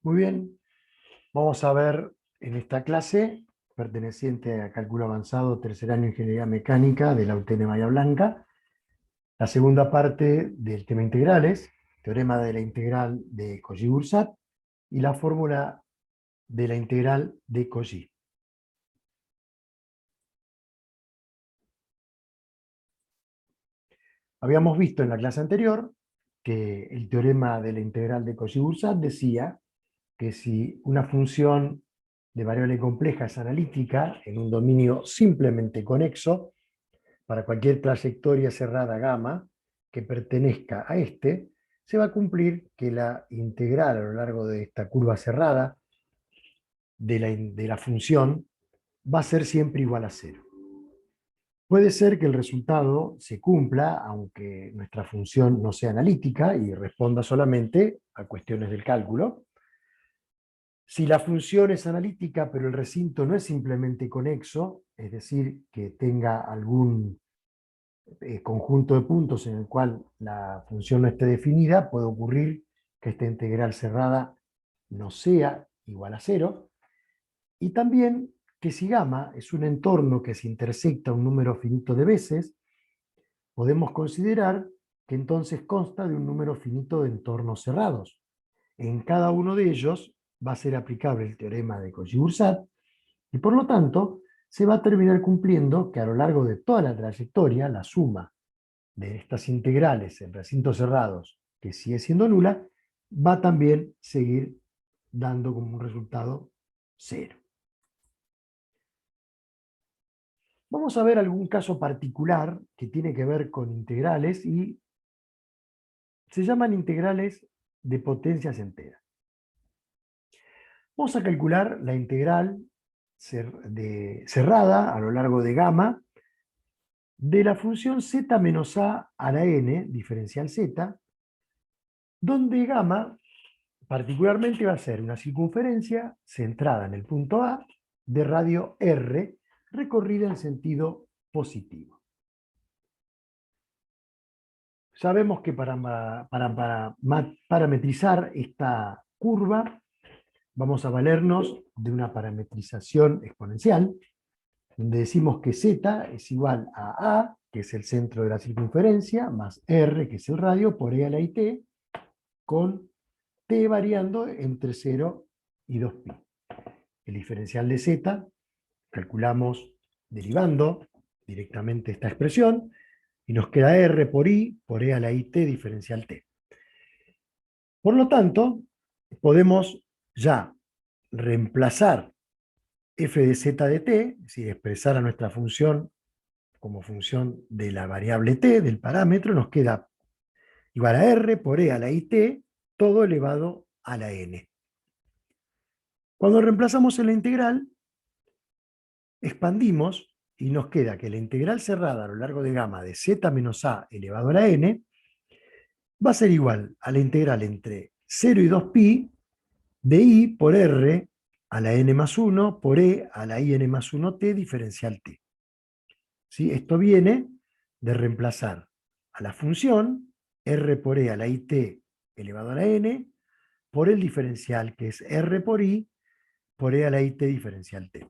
Muy bien, vamos a ver en esta clase, perteneciente a Cálculo Avanzado, tercer año Ingeniería Mecánica de la UTN Bahía Blanca, la segunda parte del tema integrales, teorema de la integral de Cauchy-Boursat y la fórmula de la integral de Cauchy. Habíamos visto en la clase anterior que el teorema de la integral de Cauchy-Boursat decía que si una función de variable compleja es analítica en un dominio simplemente conexo, para cualquier trayectoria cerrada gamma que pertenezca a este, se va a cumplir que la integral a lo largo de esta curva cerrada de la función va a ser siempre igual a cero. Puede ser que el resultado se cumpla, aunque nuestra función no sea analítica y responda solamente a cuestiones del cálculo. Si la función es analítica, pero el recinto no es simplemente conexo, es decir, que tenga algún conjunto de puntos en el cual la función no esté definida, puede ocurrir que esta integral cerrada no sea igual a cero, y también que si gamma es un entorno que se intersecta un número finito de veces, podemos considerar que entonces consta de un número finito de entornos cerrados. En cada uno de ellos va a ser aplicable el teorema de Cauchy-Boursat, y por lo tanto se va a terminar cumpliendo que a lo largo de toda la trayectoria, la suma de estas integrales en recintos cerrados, que sigue siendo nula, va a también seguir dando como un resultado cero. Vamos a ver algún caso particular que tiene que ver con integrales y se llaman integrales de potencias enteras. Vamos a calcular la integral cerrada a lo largo de gamma de la función z menos a la n, diferencial z, donde gamma particularmente va a ser una circunferencia centrada en el punto A de radio r recorrida en sentido positivo. Sabemos que para parametrizar esta curva vamos a valernos de una parametrización exponencial, donde decimos que z es igual a, que es el centro de la circunferencia, más r, que es el radio, por e a la t, con t variando entre 0 y 2pi. El diferencial de z, calculamos derivando directamente esta expresión, y nos queda r por i, por e a la it diferencial t. Por lo tanto, podemos ya reemplazar f de z de t, es decir, expresar a nuestra función como función de la variable t, del parámetro, nos queda igual a r por e a la it, todo elevado a la n. Cuando reemplazamos en la integral, expandimos y nos queda que la integral cerrada a lo largo de gamma de z menos a elevado a la n va a ser igual a la integral entre 0 y 2pi de i por r a la n más 1 por e a la in más 1t diferencial t. ¿Sí? Esto viene de reemplazar a la función r por e a la it elevado a la n por el diferencial que es r por i por e a la it diferencial t.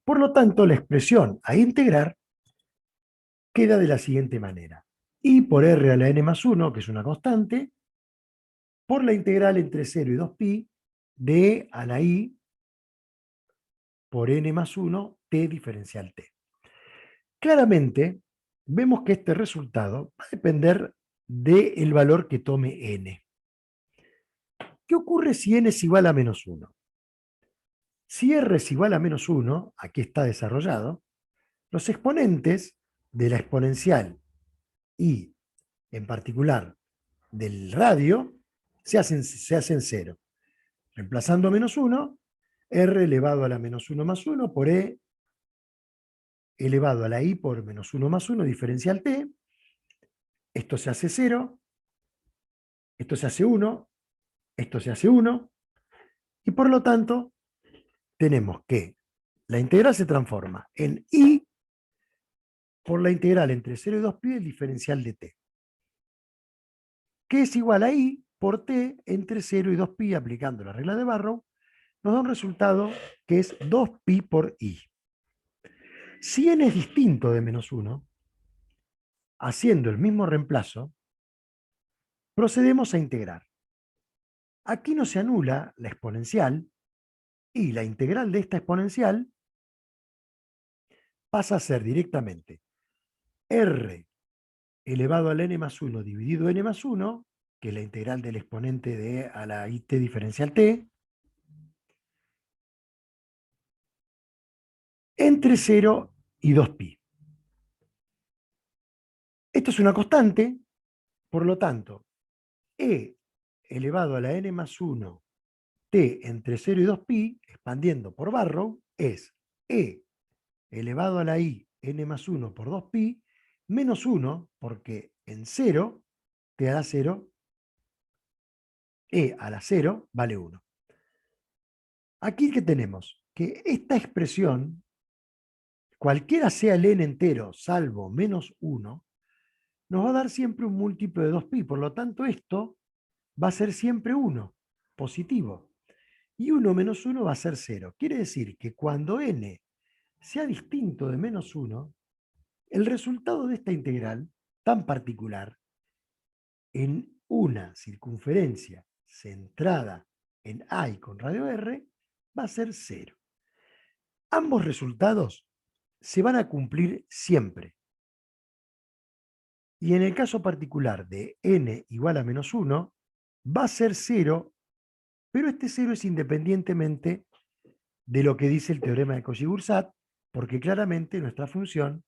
Por lo tanto, la expresión a integrar queda de la siguiente manera. I por r a la n más 1, que es una constante, por la integral entre 0 y 2pi de e a la i por n más 1 t diferencial t. Claramente, vemos que este resultado va a depender del valor que tome n. ¿Qué ocurre si n es igual a menos 1? Si r es igual a menos 1, aquí está desarrollado, los exponentes de la exponencial y, en particular, del radio, se hacen 0. Reemplazando menos 1, r elevado a la menos 1 más 1 por e elevado a la i por menos 1 más 1 diferencial t. Esto se hace 0, esto se hace 1, esto se hace 1, y por lo tanto tenemos que la integral se transforma en i por la integral entre 0 y 2pi del diferencial de t, que es igual a i por t entre 0 y 2pi aplicando la regla de Barrow, nos da un resultado que es 2pi por i. Si n es distinto de menos 1, haciendo el mismo reemplazo, procedemos a integrar. Aquí no se anula la exponencial y la integral de esta exponencial pasa a ser directamente r elevado al n más 1 dividido n más 1, que es la integral del exponente de a la it diferencial t, entre 0 y 2pi. Esto es una constante, por lo tanto, e elevado a la n más 1 t entre 0 y 2pi, expandiendo por Barrow, es e elevado a la i n más 1 por 2pi, menos 1, porque en 0 te da 0, e a la 0 vale 1. Aquí que tenemos que esta expresión, cualquiera sea el n entero salvo menos 1, nos va a dar siempre un múltiplo de 2pi, por lo tanto esto va a ser siempre 1, positivo. Y 1 menos 1 va a ser 0. Quiere decir que cuando n sea distinto de menos 1, el resultado de esta integral tan particular en una circunferencia centrada en A y con radio R va a ser 0. Ambos resultados se van a cumplir siempre. Y en el caso particular de n igual a menos 1, va a ser 0, pero este 0 es independientemente de lo que dice el teorema de Cauchy-Boursat, porque claramente nuestra función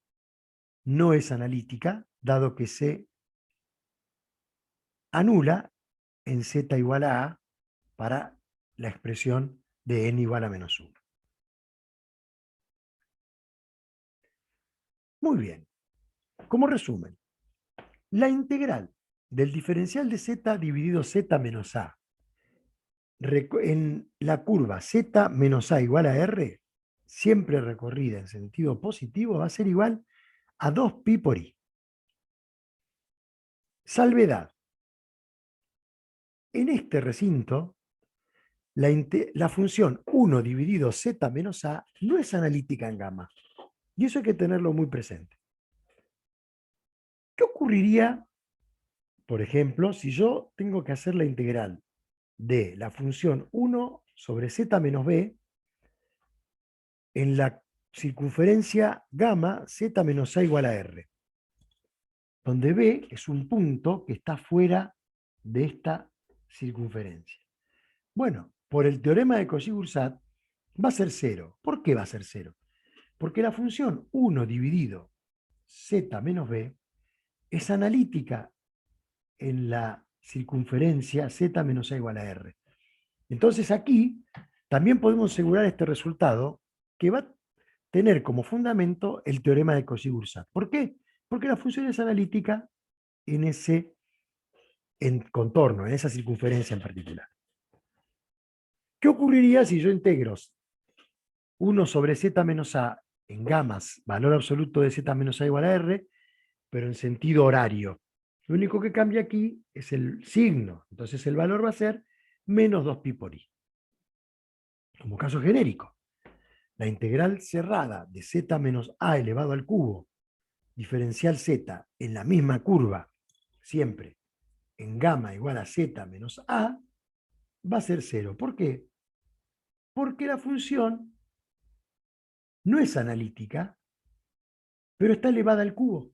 no es analítica, dado que se anula en z igual a a para la expresión de n igual a menos 1. Muy bien. Como resumen, la integral del diferencial de z dividido z menos a en la curva z menos a igual a r, siempre recorrida en sentido positivo, va a ser igual a 2pi por i. Salvedad. En este recinto, la función 1 dividido z menos a no es analítica en gamma. Y eso hay que tenerlo muy presente. ¿Qué ocurriría, por ejemplo, si yo tengo que hacer la integral de la función 1 sobre z menos b en la circunferencia gamma z menos a igual a r, donde b es un punto que está fuera de esta circunferencia? Bueno, por el teorema de Cauchy-Boursat va a ser 0. ¿Por qué va a ser 0? Porque la función 1 dividido z menos b es analítica en la circunferencia z menos a igual a r. Entonces aquí también podemos asegurar este resultado que va a tener como fundamento el teorema de Cauchy-Boursat. ¿Por qué? Porque la función es analítica en ese contorno, en esa circunferencia en particular. ¿Qué ocurriría si yo integro 1 sobre z menos a en gamas, valor absoluto de z menos a igual a r, pero en sentido horario? Lo único que cambia aquí es el signo. Entonces el valor va a ser menos 2pi por i. Como caso genérico, la integral cerrada de z menos a elevado al cubo, diferencial z en la misma curva, siempre en gamma igual a z menos a, va a ser 0. ¿Por qué? Porque la función no es analítica, pero está elevada al cubo.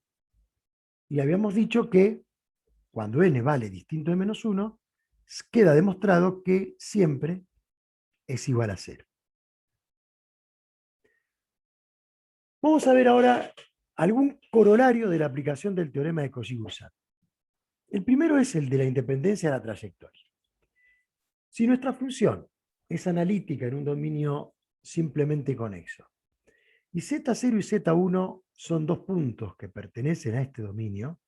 Y habíamos dicho que cuando n vale distinto de menos 1, queda demostrado que siempre es igual a 0. Vamos a ver ahora algún corolario de la aplicación del teorema de Cauchy-Boursat. El primero es el de la independencia de la trayectoria. Si nuestra función es analítica en un dominio simplemente conexo, y z0 y z1 son dos puntos que pertenecen a este dominio,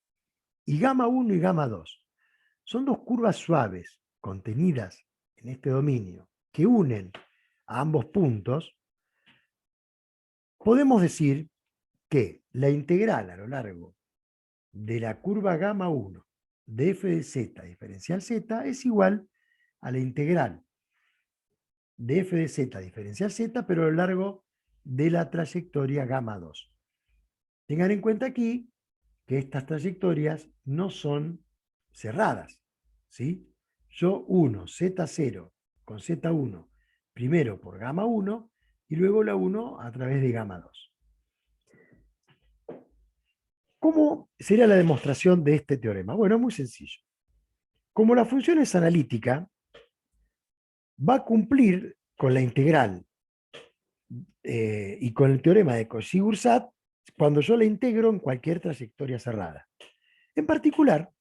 y gamma 1 y gamma 2 son dos curvas suaves contenidas en este dominio que unen a ambos puntos, podemos decir que la integral a lo largo de la curva gamma 1 de f de z diferencial z es igual a la integral de f de z diferencial z, pero a lo largo de la trayectoria gamma 2. Tengan en cuenta aquí que estas trayectorias no son cerradas, ¿sí? Yo uno z0 con z1 primero por gamma 1 y luego la 1 a través de gamma 2. ¿Cómo sería la demostración de este teorema? Bueno, muy sencillo. Como la función es analítica, va a cumplir con la integral y con el teorema de Cauchy-Grosset cuando yo la integro en cualquier trayectoria cerrada. En particular,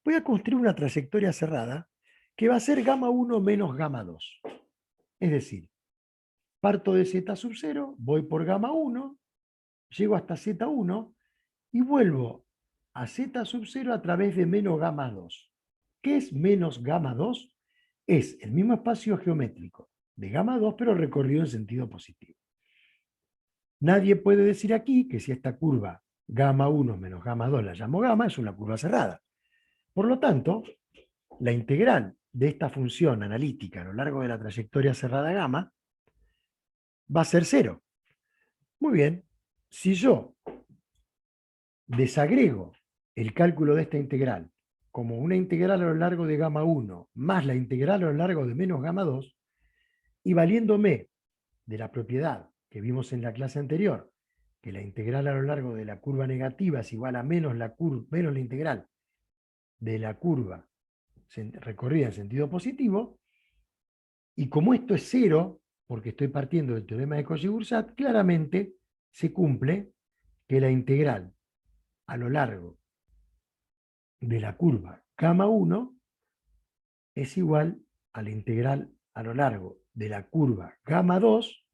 voy a construir una trayectoria cerrada que va a ser gamma 1 menos gamma 2. Es decir, parto de z sub 0, voy por gamma 1, llego hasta z1 y vuelvo a z sub 0 a través de menos gamma 2. ¿Qué es menos gamma 2? Es el mismo espacio geométrico de gamma 2, pero recorrido en sentido positivo. Nadie puede decir aquí que si esta curva gamma 1 menos gamma 2 la llamo gamma, es una curva cerrada. Por lo tanto, la integral de esta función analítica a lo largo de la trayectoria cerrada gamma va a ser 0. Muy bien, si yo desagrego el cálculo de esta integral como una integral a lo largo de gamma 1 más la integral a lo largo de menos gamma 2, y valiéndome de la propiedad que vimos en la clase anterior, que la integral a lo largo de la curva negativa es igual a menos la integral de la curva recorrida en sentido positivo, y como esto es 0, porque estoy partiendo del teorema de Cauchy-Grosset, claramente se cumple que la integral a lo largo de la curva gamma 1 es igual a la integral a lo largo de la curva gamma 2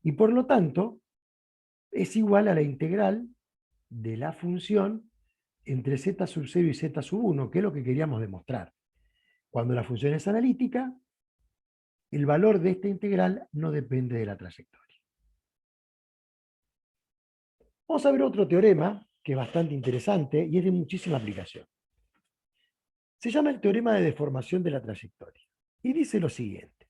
y por lo tanto es igual a la integral de la función entre z sub 0 y z sub 1, que es lo que queríamos demostrar. Cuando la función es analítica, el valor de esta integral no depende de la trayectoria. Vamos a ver otro teorema que es bastante interesante y es de muchísima aplicación. Se llama el teorema de deformación de la trayectoria. Y dice lo siguiente.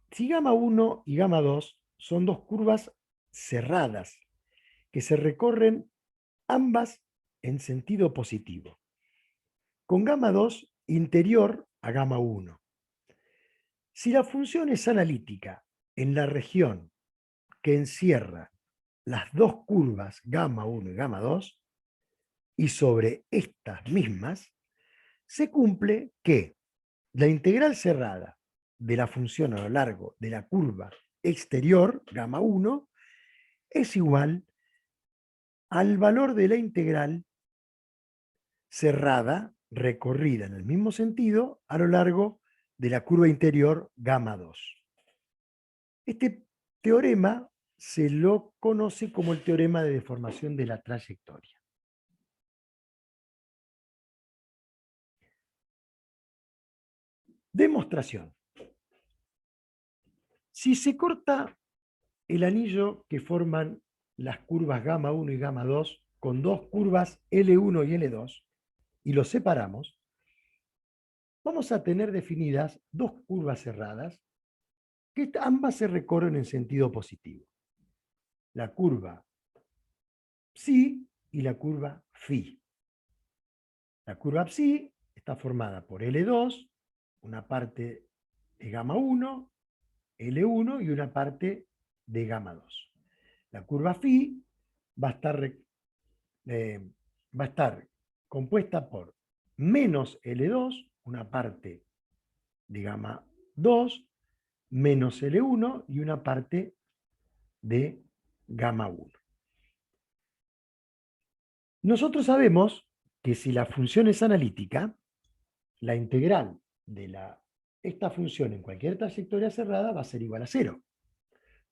Si gamma 1 y gamma 2 son dos curvas cerradas que se recorren ambas en sentido positivo, con gamma 2 interior a gamma 1. Si la función es analítica en la región que encierra las dos curvas gamma 1 y gamma 2, y sobre estas mismas, se cumple que la integral cerrada de la función a lo largo de la curva exterior, gamma 1, es igual al valor de la integral cerrada recorrida en el mismo sentido a lo largo de la curva interior gamma 2. Este teorema se lo conoce como el teorema de deformación de la trayectoria. Demostración. Si se corta el anillo que forman las curvas gamma 1 y gamma 2 con dos curvas L1 y L2 y los separamos, vamos a tener definidas dos curvas cerradas que ambas se recorren en sentido positivo. La curva psi y la curva phi. La curva psi está formada por L2, una parte de gamma 1, L1 y una parte de gamma 2. La curva phi va a estar, va a estar compuesta por menos L2, una parte de gamma 2, menos L1 y una parte de gamma 1. Nosotros sabemos que si la función es analítica, la integral de esta función en cualquier trayectoria cerrada va a ser igual a 0.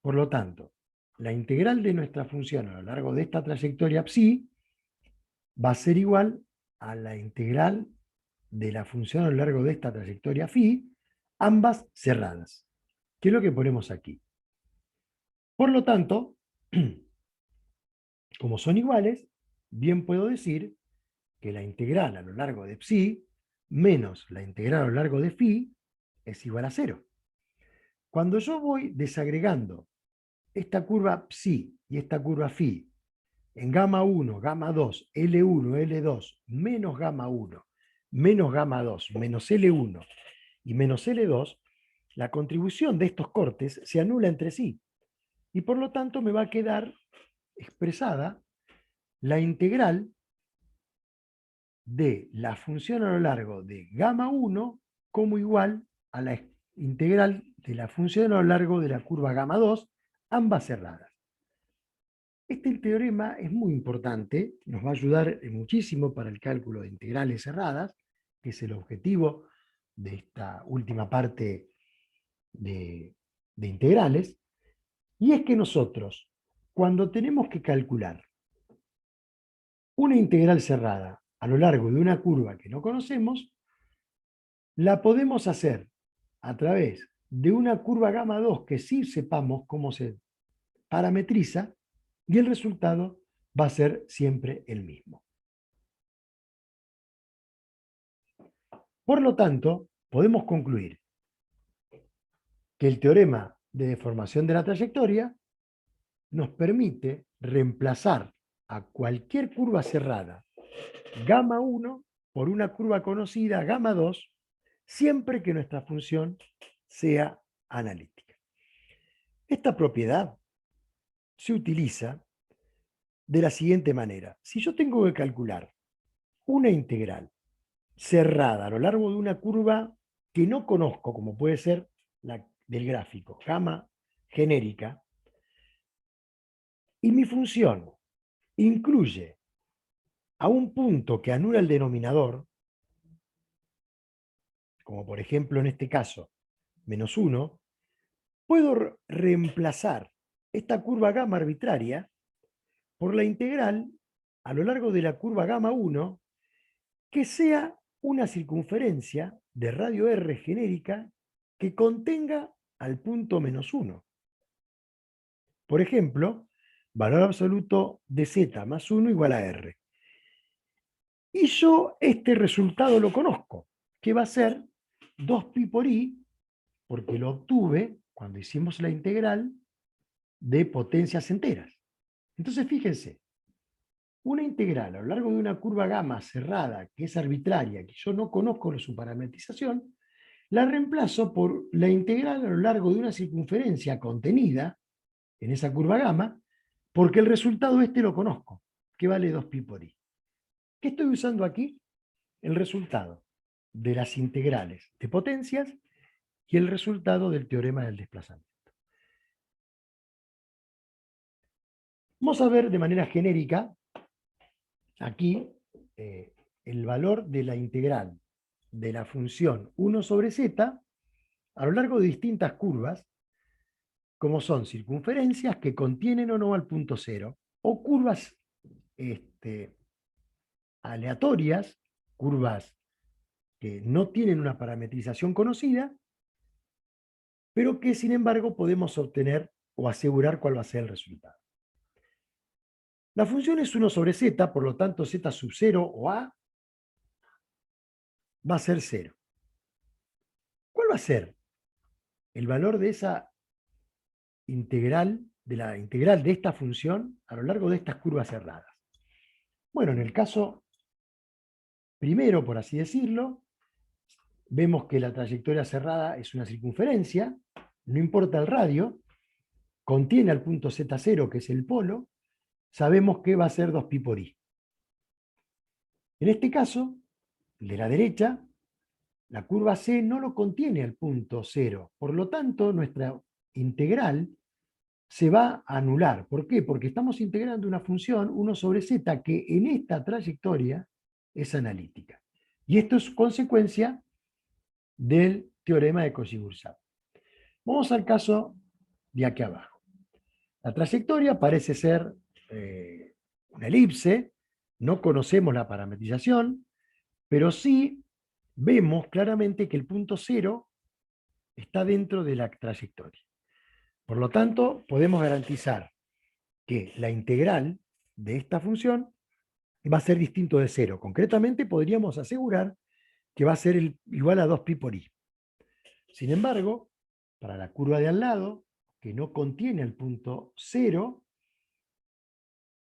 Por lo tanto, la integral de nuestra función a lo largo de esta trayectoria psi va a ser igual a la integral de la función a lo largo de esta trayectoria phi, ambas cerradas, que es lo que ponemos aquí. Por lo tanto, como son iguales, bien puedo decir que la integral a lo largo de psi menos la integral a lo largo de phi es igual a 0. Cuando yo voy desagregando esta curva psi y esta curva phi en gamma 1, gamma 2, L1, L2, menos gamma 1, menos gamma 2, menos L1 y menos L2, la contribución de estos cortes se anula entre sí. Y por lo tanto me va a quedar expresada la integral de la función a lo largo de gamma 1 como igual a la integral de la función a lo largo de la curva gamma 2, ambas cerradas. Este teorema es muy importante, nos va a ayudar muchísimo para el cálculo de integrales cerradas, que es el objetivo de esta última parte de integrales, y es que nosotros, cuando tenemos que calcular una integral cerrada a lo largo de una curva que no conocemos, la podemos hacer a través de una curva gamma 2 que sí sepamos cómo se parametriza, y el resultado va a ser siempre el mismo. Por lo tanto, podemos concluir que el teorema de deformación de la trayectoria nos permite reemplazar a cualquier curva cerrada gamma 1 por una curva conocida gamma 2 siempre que nuestra función sea analítica. Esta propiedad se utiliza de la siguiente manera. Si yo tengo que calcular una integral cerrada a lo largo de una curva que no conozco, como puede ser la del gráfico, gamma genérica, y mi función incluye a un punto que anula el denominador, como por ejemplo en este caso, menos 1, puedo reemplazar esta curva gamma arbitraria por la integral a lo largo de la curva gamma 1 que sea una circunferencia de radio R genérica que contenga al punto menos 1. Por ejemplo, valor absoluto de z más 1 igual a R. Y yo este resultado lo conozco, que va a ser 2pi por i, porque lo obtuve cuando hicimos la integral de potencias enteras. Entonces, fíjense, una integral a lo largo de una curva gamma cerrada, que es arbitraria, que yo no conozco su parametrización, la reemplazo por la integral a lo largo de una circunferencia contenida en esa curva gamma, porque el resultado este lo conozco, que vale 2pi por i. ¿Qué estoy usando aquí? El resultado de las integrales de potencias y el resultado del teorema del desplazamiento. Vamos a ver de manera genérica aquí el valor de la integral de la función 1 sobre z a lo largo de distintas curvas, como son circunferencias que contienen o no al punto cero, o curvas aleatorias, curvas que no tienen una parametrización conocida, pero que sin embargo podemos obtener o asegurar cuál va a ser el resultado. La función es 1 sobre z, por lo tanto z sub 0 o a va a ser 0. ¿Cuál va a ser el valor de esa integral, de la integral de esta función a lo largo de estas curvas cerradas? Bueno, en el caso primero, por así decirlo, vemos que la trayectoria cerrada es una circunferencia, no importa el radio, contiene al punto z0, que es el polo, sabemos que va a ser 2pi por i. En este caso, de la derecha, la curva C no lo contiene al punto 0, por lo tanto nuestra integral se va a anular. ¿Por qué? Porque estamos integrando una función 1 sobre z que en esta trayectoria es analítica. Y esto es consecuencia del teorema de Cauchy-Boursat. Vamos al caso de aquí abajo. La trayectoria parece ser una elipse, no conocemos la parametrización, pero sí vemos claramente que el punto 0 está dentro de la trayectoria. Por lo tanto, podemos garantizar que la integral de esta función va a ser distinto de 0. Concretamente podríamos asegurar que va a ser igual a 2pi por i. Sin embargo, para la curva de al lado, que no contiene el punto 0,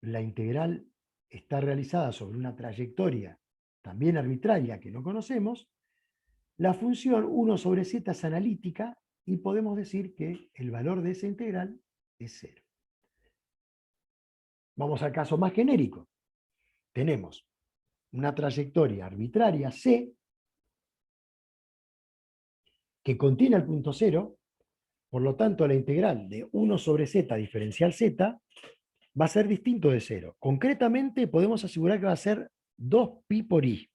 la integral está realizada sobre una trayectoria también arbitraria que no conocemos. La función 1 sobre z es analítica y podemos decir que el valor de esa integral es 0. Vamos al caso más genérico. Tenemos una trayectoria arbitraria c que contiene el punto 0, por lo tanto la integral de 1 sobre z diferencial z va a ser distinto de 0. Concretamente podemos asegurar que va a ser 2pi por i,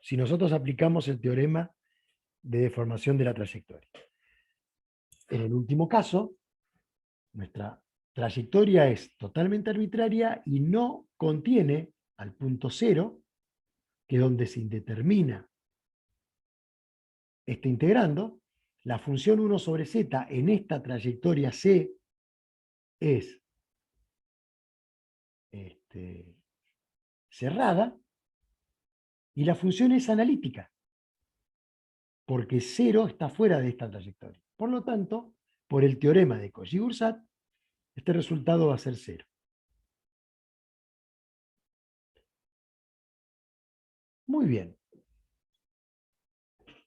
si nosotros aplicamos el teorema de deformación de la trayectoria. En el último caso, nuestra trayectoria es totalmente arbitraria y no contiene al punto 0, que es donde se indetermina este integrando. La función 1 sobre z en esta trayectoria c es cerrada, y la función es analítica, porque 0 está fuera de esta trayectoria. Por lo tanto, por el teorema de Cauchy-Grosset, este resultado va a ser 0. Muy bien.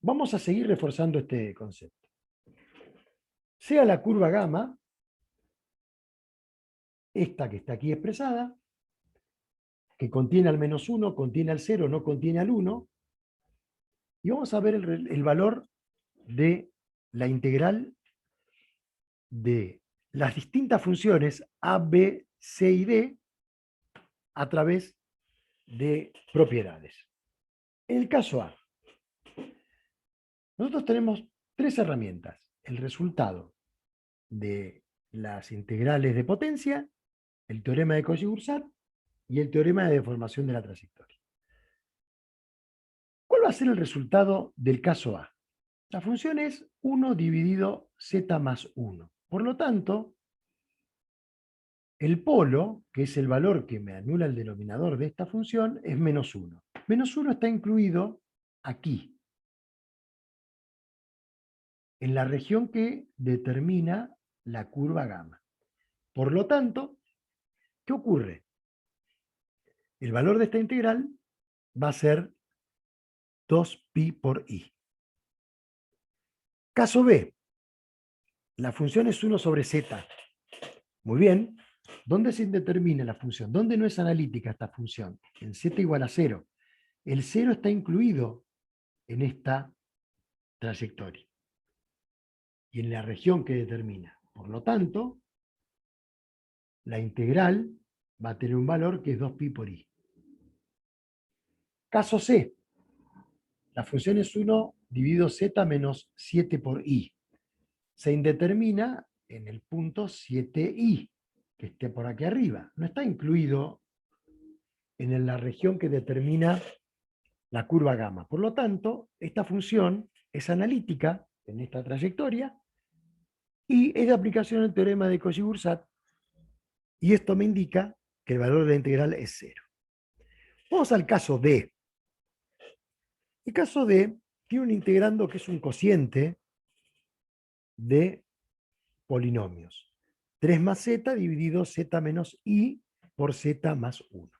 Vamos a seguir reforzando este concepto. Sea la curva gamma, esta que está aquí expresada, que contiene al menos 1, contiene al 0, no contiene al 1, y vamos a ver el valor de la integral de las distintas funciones a, b, c y d a través de propiedades. En el caso A, nosotros tenemos tres herramientas: el resultado de las integrales de potencia, el teorema de Cauchy-Grosset y el teorema de deformación de la trayectoria. ¿Cuál va a ser el resultado del caso A? La función es 1 dividido z más 1. Por lo tanto, el polo, que es el valor que me anula el denominador de esta función, es menos 1. Menos 1 está incluido aquí, en la región que determina la curva gamma. Por lo tanto, ¿qué ocurre? El valor de esta integral va a ser 2pi por i. Caso B, la función es 1 sobre z. Muy bien, ¿dónde se determina la función? ¿Dónde no es analítica esta función? En z igual a 0. El 0 está incluido en esta trayectoria y en la región que determina. Por lo tanto, la integral va a tener un valor que es 2pi por i. Caso C, la función es 1 dividido z menos 7 por i. Se indetermina en el punto 7i, que esté por aquí arriba. No está incluido en la región que determina la curva gamma. Por lo tanto, esta función es analítica en esta trayectoria y es de aplicación al teorema de Cauchy-Grosset, y esto me indica que el valor de la integral es 0. Vamos al caso D. El caso D tiene un integrando que es un cociente de polinomios. 3 más z dividido z menos i por z más 1.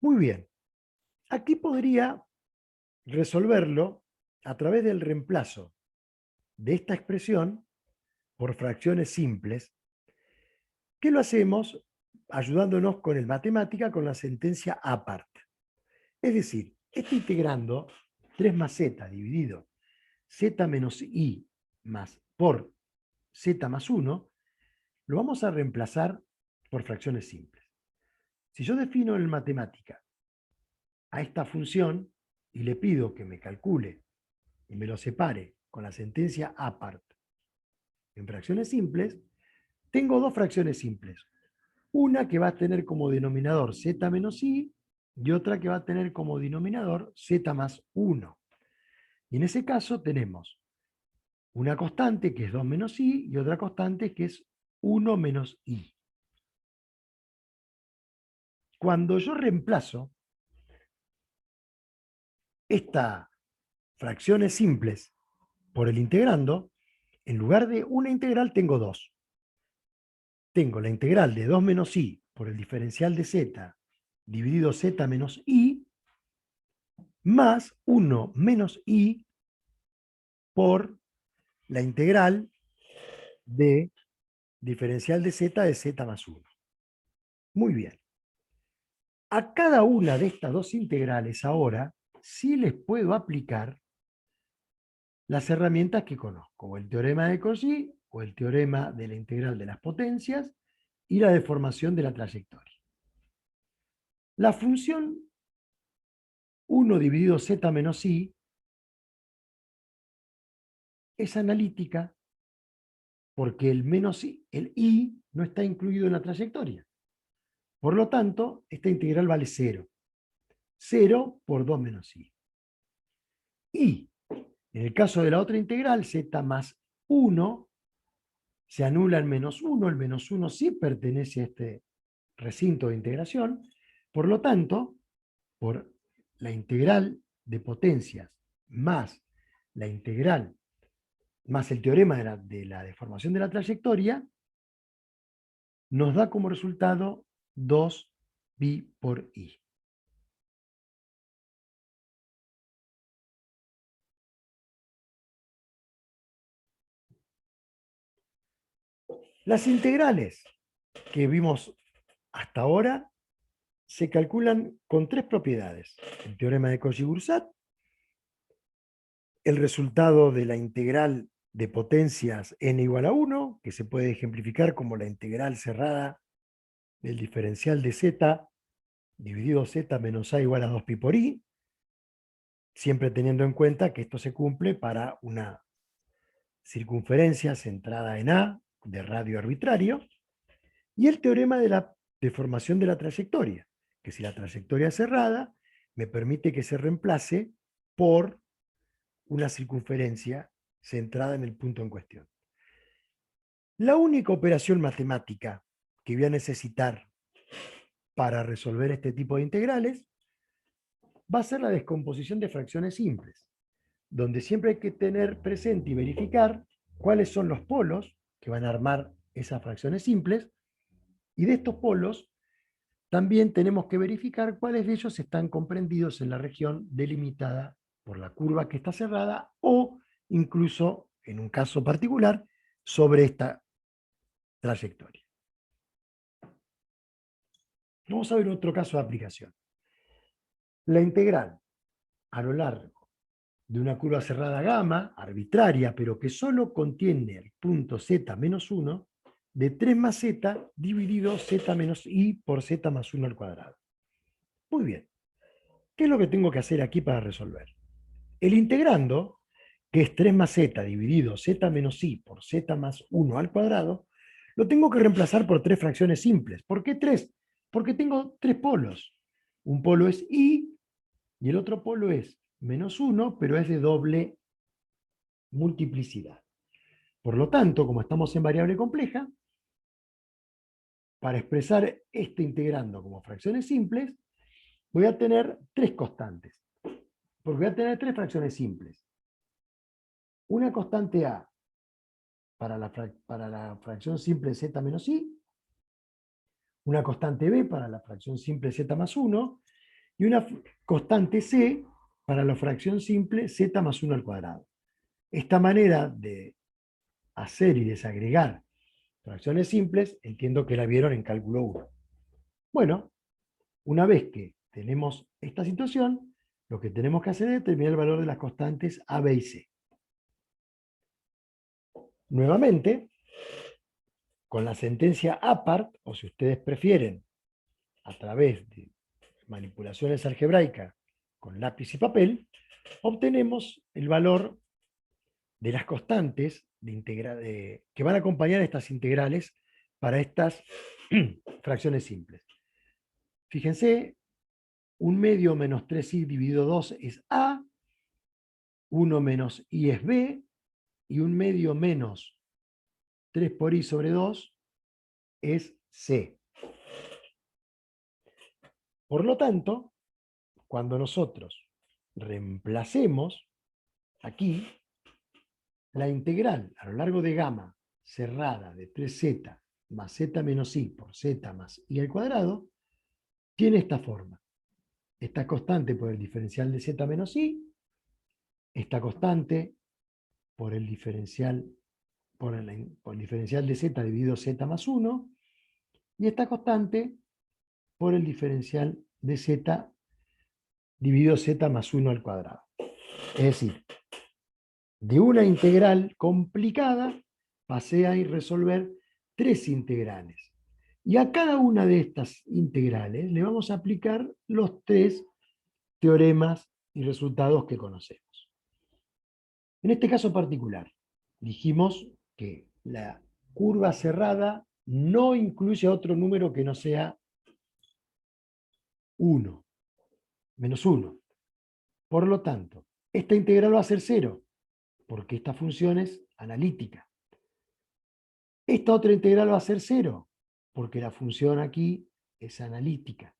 Muy bien. Aquí podría resolverlo a través del reemplazo de esta expresión por fracciones simples, que lo hacemos ayudándonos con el matemática con la sentencia apart. Es decir, este integrando 3 más z dividido z menos i más por z más 1, lo vamos a reemplazar por fracciones simples. Si yo defino en matemática a esta función y le pido que me calcule y me lo separe con la sentencia apart en fracciones simples, tengo dos fracciones simples. Una que va a tener como denominador z menos i y otra que va a tener como denominador z más 1. Y en ese caso tenemos una constante que es 2 menos i y otra constante que es 1 menos i. cuando yo reemplazo estas fracciones simples por el integrando, en lugar de una integral tengo dos. Tengo la integral de 2 menos i por el diferencial de z dividido z menos i, más 1 menos i por la integral de diferencial de z más 1. Muy bien. A cada una de estas dos integrales ahora sí les puedo aplicar las herramientas que conozco, o el teorema de Cauchy, o el teorema de la integral de las potencias, y la deformación de la trayectoria. La función 1 dividido z menos i es analítica porque el i no está incluido en la trayectoria. Por lo tanto, esta integral vale 0. 0 por 2 menos i. Y en el caso de la otra integral, z más 1, se anula el menos 1. El menos 1 sí pertenece a este recinto de integración. Por lo tanto, por la integral de potencias más la integral más el teorema de la deformación de la trayectoria, nos da como resultado 2π por i. Las integrales que vimos hasta ahora se calculan con tres propiedades: el teorema de Cauchy-Boursat, el resultado de la integral de potencias n igual a 1, que se puede ejemplificar como la integral cerrada del diferencial de z dividido z menos a igual a 2π por i, siempre teniendo en cuenta que esto se cumple para una circunferencia centrada en A de radio arbitrario, y el teorema de la deformación de la trayectoria, que si la trayectoria es cerrada, me permite que se reemplace por una circunferencia centrada en el punto en cuestión. La única operación matemática que voy a necesitar para resolver este tipo de integrales va a ser la descomposición de fracciones simples, donde siempre hay que tener presente y verificar cuáles son los polos que van a armar esas fracciones simples, y de estos polos también tenemos que verificar cuáles de ellos están comprendidos en la región delimitada por la curva que está cerrada, o incluso, en un caso particular, sobre esta trayectoria. Vamos a ver otro caso de aplicación. La integral a lo largo de una curva cerrada gamma, arbitraria, pero que solo contiene el punto z menos 1, de 3 más z dividido z menos i por z más 1 al cuadrado. Muy bien. ¿Qué es lo que tengo que hacer aquí para resolver? El integrando, que es 3 más z dividido z menos i por z más 1 al cuadrado, lo tengo que reemplazar por tres fracciones simples. ¿Por qué tres? Porque tengo tres polos. Un polo es i y el otro polo es menos 1, pero es de doble multiplicidad. Por lo tanto, como estamos en variable compleja, para expresar este integrando como fracciones simples, voy a tener tres constantes, porque voy a tener tres fracciones simples. Una constante a para la fracción simple z menos i, una constante b para la fracción simple z más 1, y una constante c para la fracción simple z más 1 al cuadrado. Esta manera de hacer y desagregar fracciones simples, entiendo que la vieron en cálculo 1. Bueno, una vez que tenemos esta situación, lo que tenemos que hacer es determinar el valor de las constantes a, b y c. Nuevamente, con la sentencia apart, o si ustedes prefieren, a través de manipulaciones algebraicas con lápiz y papel, obtenemos el valor de las constantes que van a acompañar estas integrales para estas fracciones simples. Fíjense, 1 medio menos 3i dividido 2 es a, 1 menos i es b, y 1 medio menos 3 por i sobre 2 es c. Por lo tanto, cuando nosotros reemplacemos aquí la integral a lo largo de gamma cerrada de 3z más z menos i por z más i al cuadrado, tiene esta forma. Esta constante por el diferencial de z menos i, esta constante por el diferencial, por el diferencial de z dividido z más 1, y esta constante por el diferencial de z dividido z más 1 al cuadrado. Es decir, de una integral complicada pasé a resolver tres integrales. Y a cada una de estas integrales le vamos a aplicar los tres teoremas y resultados que conocemos. En este caso particular, dijimos que la curva cerrada no incluye otro número que no sea 1, menos 1. Por lo tanto, esta integral va a ser 0, porque esta función es analítica. Esta otra integral va a ser 0, porque la función aquí es analítica.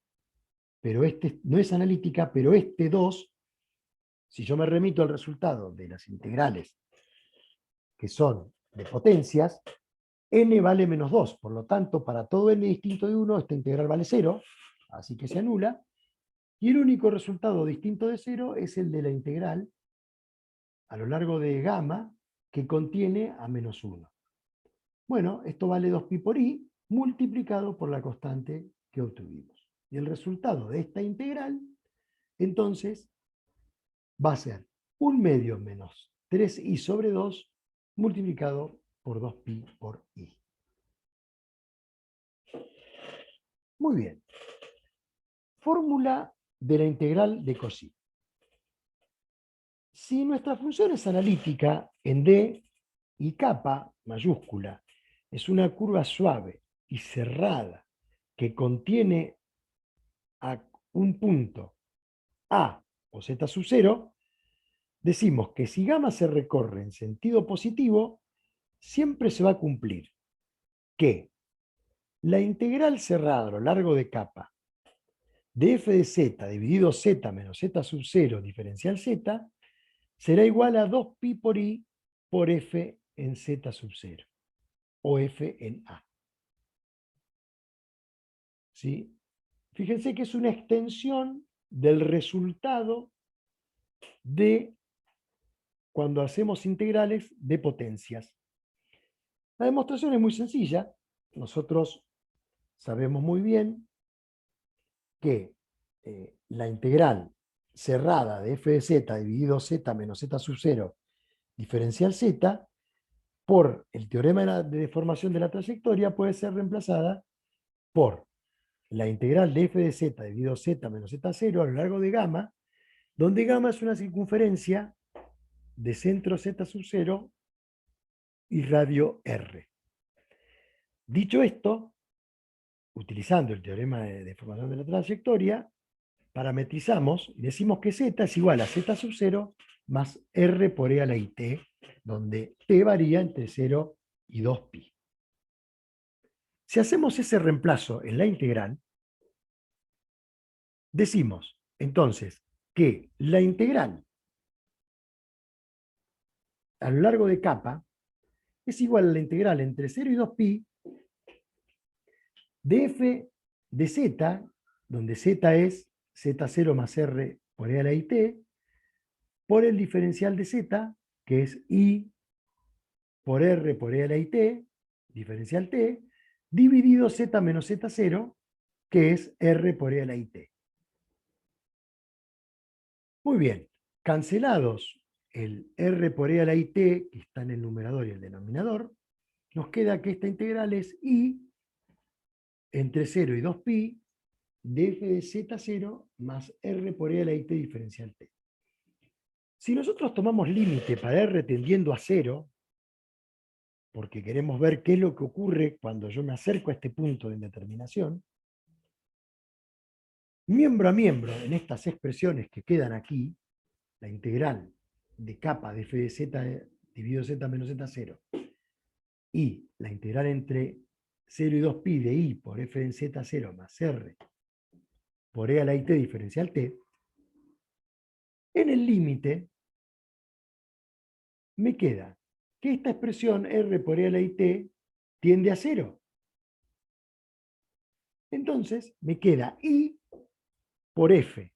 Pero este no es analítica, pero este 2, si yo me remito al resultado de las integrales que son de potencias, n vale menos 2. Por lo tanto, para todo n distinto de 1, esta integral vale 0, así que se anula. Y el único resultado distinto de 0 es el de la integral a lo largo de gamma que contiene a menos 1. Bueno, esto vale 2pi por i multiplicado por la constante que obtuvimos. Y el resultado de esta integral, entonces, va a ser 1 medio menos 3i sobre 2 multiplicado por 2pi por i. Muy bien. Fórmula de la integral de così. Si nuestra función es analítica en D y kappa mayúscula es una curva suave y cerrada que contiene a un punto A o Z sub 0, decimos que si gamma se recorre en sentido positivo, siempre se va a cumplir que la integral cerrada a lo largo de kappa de f de z dividido z menos z sub 0 diferencial z será igual a 2pi por i por f en z sub 0 o f en a. ¿Sí? Fíjense que es una extensión del resultado de cuando hacemos integrales de potencias. La demostración es muy sencilla. Nosotros sabemos muy bien que la integral cerrada de f de z dividido z menos z sub 0 diferencial z por el teorema de deformación de la trayectoria puede ser reemplazada por la integral de f de z dividido z menos z0 a lo largo de gamma, donde gamma es una circunferencia de centro z sub 0 y radio r. Dicho esto, utilizando el teorema de deformación de la trayectoria, parametrizamos y decimos que z es igual a z sub 0 más r por e a la it, donde t varía entre 0 y 2pi. Si hacemos ese reemplazo en la integral, decimos entonces que la integral a lo largo de kappa es igual a la integral entre 0 y 2pi de f de z, donde z es z0 más r por e a la it, por el diferencial de z, que es i por r por e a la it, diferencial t, dividido z menos z0, que es r por e a la it. Muy bien, cancelados el r por e a la it, que está en el numerador y el denominador, nos queda que esta integral es i entre 0 y 2pi de f de z0 más r por e a la it diferencial t. Si nosotros tomamos límite para r tendiendo a 0, porque queremos ver qué es lo que ocurre cuando yo me acerco a este punto de indeterminación, miembro a miembro, en estas expresiones que quedan aquí, la integral de kappa de f de z dividido z menos z0 y la integral entre 0 y 2pi de i por f en z0 más r por e a la it diferencial t, en el límite me queda que esta expresión r por e a la it tiende a 0. Entonces me queda i por f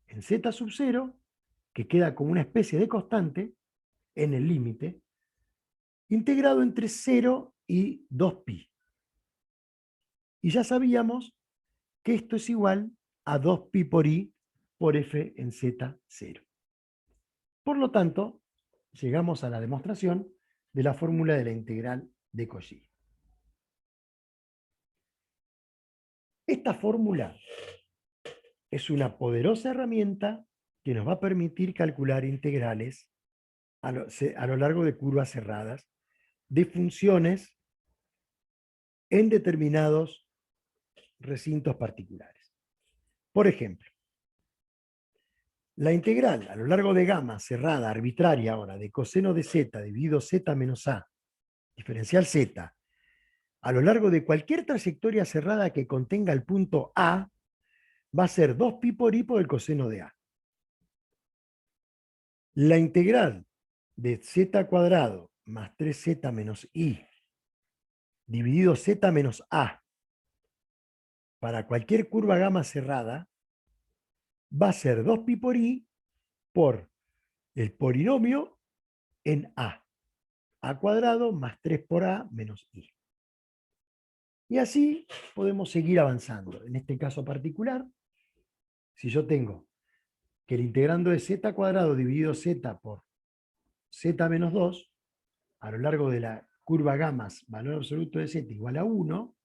en z sub 0, que queda como una especie de constante en el límite, integrado entre 0 y 2pi. Y ya sabíamos que esto es igual a 2pi por i por f en z0. Por lo tanto, llegamos a la demostración de la fórmula de la integral de Cauchy. Esta fórmula es una poderosa herramienta que nos va a permitir calcular integrales a lo largo de curvas cerradas de funciones en determinados recintos particulares. Por ejemplo, la integral a lo largo de gamma cerrada arbitraria ahora de coseno de z dividido z menos a diferencial z a lo largo de cualquier trayectoria cerrada que contenga el punto A va a ser 2pi por i por el coseno de A. La integral de z cuadrado más 3z menos i dividido z menos a para cualquier curva gamma cerrada va a ser 2pi por i por el polinomio en a cuadrado más 3 por a menos i. Y así podemos seguir avanzando. En este caso particular, si yo tengo que el integrando de z cuadrado dividido z por z menos 2, a lo largo de la curva gamma, valor absoluto de z igual a 1,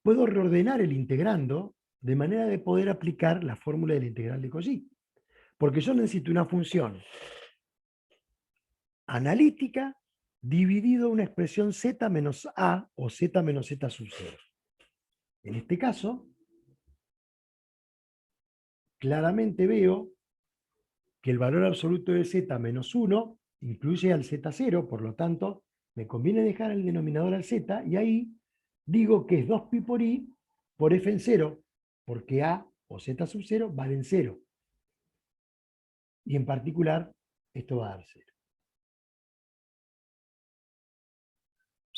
puedo reordenar el integrando de manera de poder aplicar la fórmula de la integral de Cauchy. Porque yo necesito una función analítica dividido una expresión z menos a o z menos z sub 0. En este caso, claramente veo que el valor absoluto de z menos 1 incluye al z0, por lo tanto, me conviene dejar el denominador al z, y ahí digo que es 2pi por i por f en 0, porque a o z sub 0 valen 0. Y en particular, esto va a dar 0.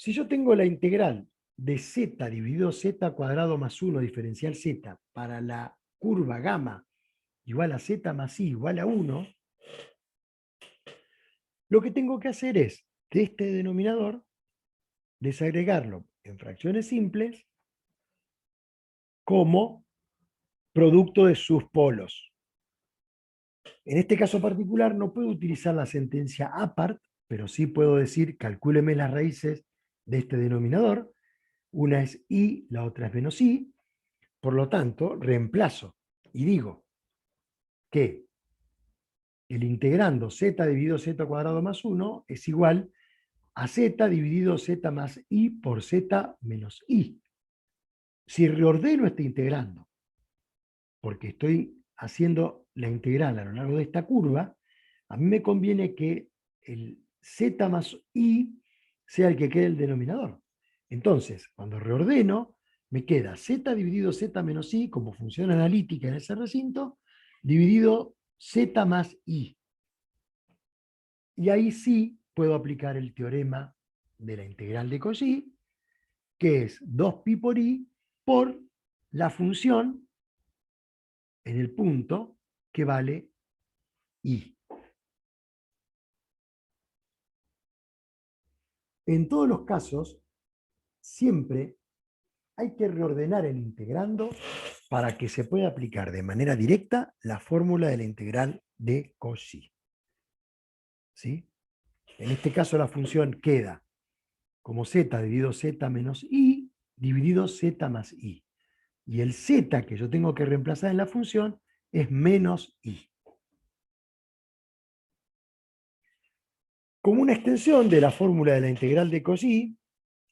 Si yo tengo la integral de z dividido z cuadrado más 1 diferencial z para la curva gamma igual a z más i igual a 1, lo que tengo que hacer es de este denominador desagregarlo en fracciones simples como producto de sus polos. En este caso particular no puedo utilizar la sentencia apart, pero sí puedo decir calcúleme las raíces de este denominador. Una es i, la otra es menos i. Por lo tanto, reemplazo y digo que el integrando z dividido z cuadrado más 1 es igual a z dividido z más i por z menos i. Si reordeno este integrando, porque estoy haciendo la integral a lo largo de esta curva, a mí me conviene que el z más i sea el que quede el denominador. Entonces, cuando reordeno, me queda z dividido z menos i como función analítica en ese recinto, dividido z más i. Y ahí sí puedo aplicar el teorema de la integral de Cauchy, que es 2pi por i por la función en el punto que vale i. En todos los casos, siempre hay que reordenar el integrando para que se pueda aplicar de manera directa la fórmula de la integral de Cauchy. ¿Sí? En este caso la función queda como z dividido z menos i dividido z más i. Y el z que yo tengo que reemplazar en la función es menos i. Como una extensión de la fórmula de la integral de Cauchy,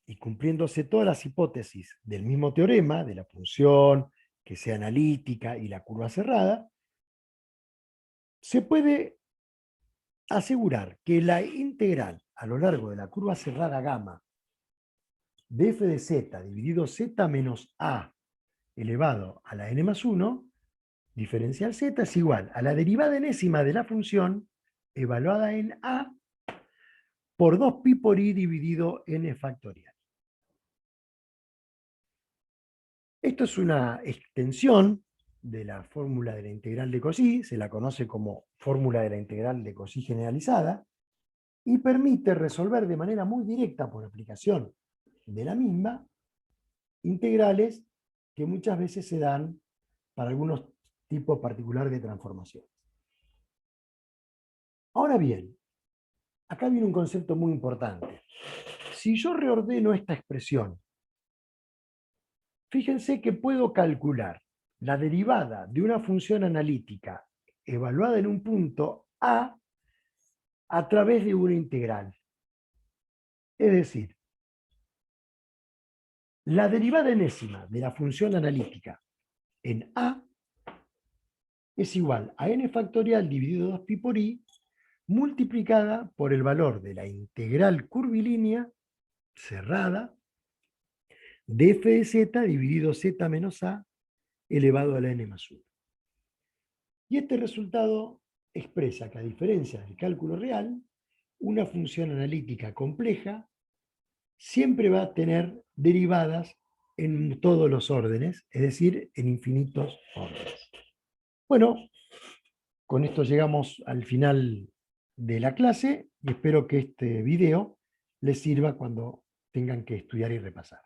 y cumpliéndose todas las hipótesis del mismo teorema, de la función que sea analítica y la curva cerrada, se puede asegurar que la integral a lo largo de la curva cerrada gamma de f de z dividido z menos a elevado a la n más 1, diferencial z, es igual a la derivada enésima de la función evaluada en a por 2pi por i dividido n factorial. Esto es una extensión de la fórmula de la integral de Cauchy, se la conoce como fórmula de la integral de Cauchy generalizada, y permite resolver de manera muy directa por aplicación de la misma integrales que muchas veces se dan para algunos tipos particulares de transformación. Ahora bien, acá viene un concepto muy importante. Si yo reordeno esta expresión, fíjense que puedo calcular la derivada de una función analítica evaluada en un punto a través de una integral. Es decir, la derivada enésima de la función analítica en a es igual a n factorial dividido 2pi por i multiplicada por el valor de la integral curvilínea cerrada de f de z dividido z menos a elevado a la n más 1. Y este resultado expresa que, a diferencia del cálculo real, una función analítica compleja siempre va a tener derivadas en todos los órdenes, es decir, en infinitos órdenes. Bueno, con esto llegamos al final de la clase y espero que este video les sirva cuando tengan que estudiar y repasar.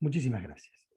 Muchísimas gracias.